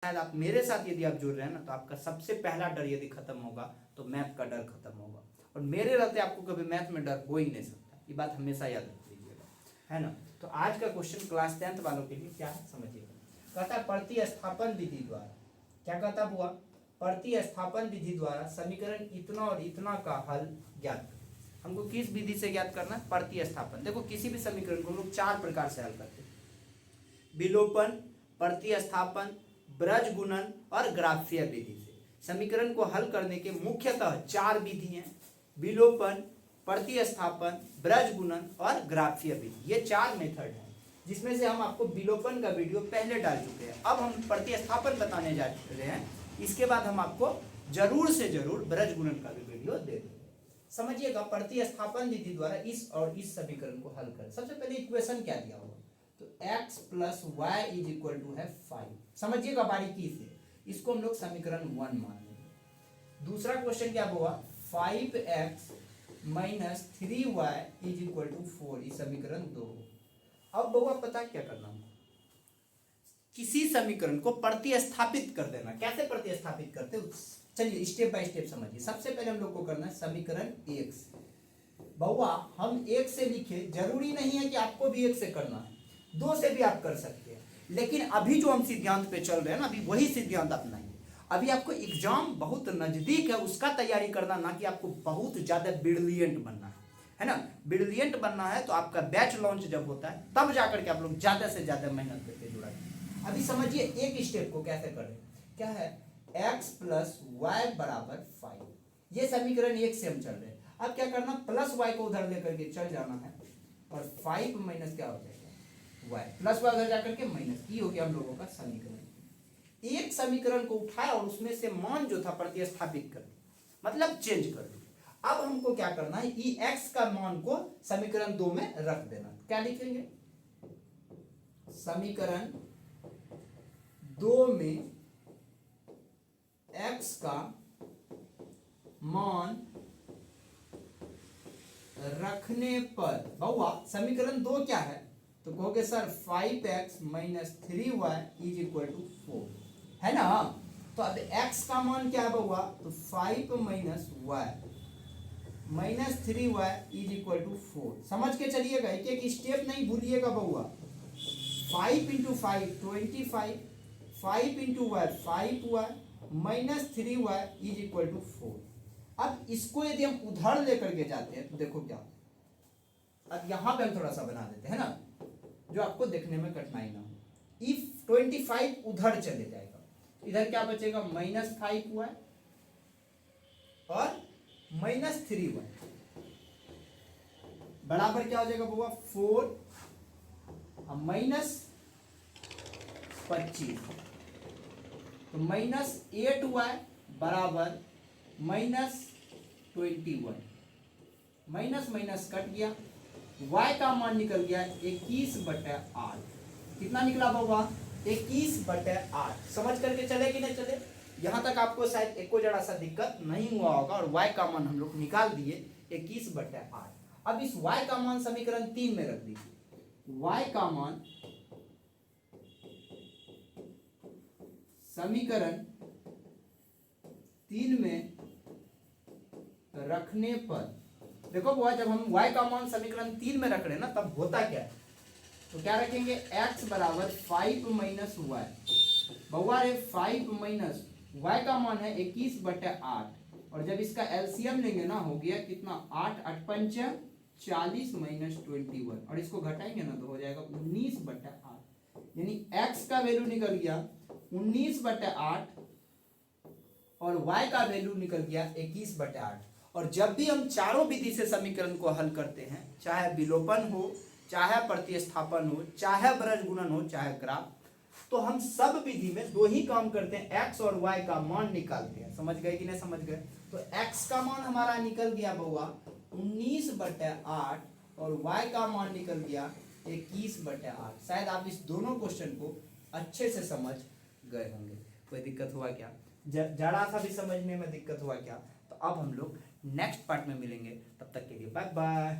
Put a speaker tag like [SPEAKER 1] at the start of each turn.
[SPEAKER 1] शायद आप मेरे साथ यदि आप जुड़ रहे हैं ना, तो आपका सबसे पहला डर यदि खत्म होगा तो मैथ का डर खत्म होगा, और मेरे रहते आपको कभी मैथ में डर हो ही नहीं सकता। ये बात हमेशा याद रख लीजिएगा, है ना। तो आज का क्वेश्चन क्लास 10th वालों के लिए क्या है समझिएगा। कहता है प्रतिस्थापन विधि द्वारा, क्या कहता हुआ, प्रतिस्थापन विधि द्वारा समीकरण इतना और इतना का हल ज्ञात करें। हमको किस विधि से ज्ञात करना है, प्रतिस्थापन। देखो किसी भी समीकरण को हम लोग 4 प्रकार से हल करते हैं, विलोपन, प्रतिस्थापन, ब्रज गुणन और ग्राफीय विधि से। समीकरण को हल करने के मुख्यतः 4 विधि हैं, विलोपन, प्रतिस्थापन, ब्रज गुणन और ग्राफीय विधि। ये 4 मेथड हैं, जिसमें से हम आपको विलोपन का वीडियो पहले डाल चुके हैं। अब हम प्रतिस्थापन बताने जा रहे हैं, इसके बाद हम आपको जरूर से जरूर ब्रज गुणन का भी वीडियो दे देंगे। समझिएगा, प्रतिस्थापन विधि द्वारा इस और इस समीकरण को हल करें। सबसे पहले इक्वेशन क्या दिया होगा, तो x प्लस वाई इज इक्वल टू है 5। समझिएगा बारीकी से, इसको हम लोग समीकरण 1 मान लेंगे। दूसरा क्वेश्चन क्या होगा, 5x माइनस 3y इज इक्वल टू 4, ये समीकरण 2। अब बहुआ पता क्या करना है, किसी समीकरण को प्रतिस्थापित कर देना। कैसे प्रतिस्थापित करते हो, चलिए स्टेप बाय स्टेप समझिए। सबसे पहले हम लोग को करना है समीकरण 1 से। बहुआ हम 1 से लिखे, जरूरी नहीं है कि आपको भी 1 से करना है, 2 से भी आप कर सकते हैं, लेकिन अभी जो हम सिद्धांत पे चल रहे हैं ना, अभी वही सिद्धांत अपनाइए। अभी आपको एग्जाम बहुत नजदीक है, उसका तैयारी करना, ना कि आपको बहुत ज्यादा ब्रिलियंट बनना है ना। ब्रिलियंट बनना है तो आपका बैच लॉन्च जब होता है तब जाकर के आप लोग ज्यादा से ज्यादा मेहनत करके जुड़ाएंगे। अभी समझिए एक स्टेप को कैसे करें। क्या है, x प्लस वाई बराबर 5, ये समीकरण 1 से हम चल रहे हैं। अब क्या करना, प्लस वाई को उधर लेकर के चल जाना है, और 5 माइनस क्या हो जाएगा, y प्लस वाई उधर जाकर के माइनस, ये हो गया हम लोगों का समीकरण। एक समीकरण को उठाया और उसमें से मान जो था प्रतिस्थापित कर दिया, मतलब चेंज कर दिया। अब हमको क्या करना है, ई x का मान को समीकरण 2 में रख देना। क्या लिखेंगे, समीकरण 2 में x का मान रखने पर, बहुआ समीकरण 2 क्या है, तो कहोगे सर 5x माइनस 3y इज इक्वल टू 4, है ना। तो अब x का मान क्या है बहुआ, तो 5 minus y minus 3y is equal to 4। समझ के चलिएगा, एक एक स्टेप नहीं भूलिएगा बहुआ। 5 into 5 25, 5 into y 5y minus 3y is equal to 4। अब इसको यदि हम उधर लेकर के जाते हैं तो देखो क्या, अब यहां पे हम थोड़ा सा बना देते हैं ना, जो आपको देखने में कठिनाई ना हो। इफ 25 उधर चले जाएगा, इधर क्या बचेगा, माइनस 5y और माइनस 3y बराबर क्या हो जाएगा बुआ, 4 और माइनस 25, तो माइनस 8y बराबर माइनस 21। माइनस माइनस कट गया, y का मान निकल गया 21/8। कितना निकला बाबा, 21/8। समझ करके चले कि नहीं चले, यहां तक आपको शायद एको जरा सा दिक्कत नहीं हुआ होगा। और y का मान हम लोग निकाल दिए 21/8। अब इस y का मान समीकरण 3 में रख दीजिए। y का मान समीकरण 3 में रखने पर, देखो बुआ जब हम y का मान समीकरण 3 में रख रहे हैं ना, तब होता क्या है, तो क्या रखेंगे, x बराबर 5 माइनस वाई। बउआ रे 5 माइनस y का मान है 21/8, और जब इसका एलसीएम लेंगे ना, हो गया कितना, 8 8 पंच 40 माइनस 21, और इसको घटाएंगे ना तो हो जाएगा 19/8। यानी x का वैल्यू निकल गया 19/8 और y का वैल्यू निकल गया 21/8। और जब भी हम चारों विधि से समीकरण को हल करते हैं, चाहे विलोपन हो, चाहे प्रतिस्थापन हो, चाहे ब्रज गुणन हो, चाहे ग्राफ, तो हम सब विधि में 2 ही काम करते हैं, x और y का मान निकालते हैं। समझ गए कि नहीं समझ गए, तो x का मान हमारा निकल गया बउआ 19/8 और y का मान निकल गया 21/8। शायद आप इस दोनों क्वेश्चन को अच्छे से समझ गए होंगे। कोई दिक्कत हुआ क्या, जरा सा भी समझने में दिक्कत हुआ क्या, तो अब हम लोग नेक्स्ट पार्ट में मिलेंगे। तब तक के लिए बाय बाय।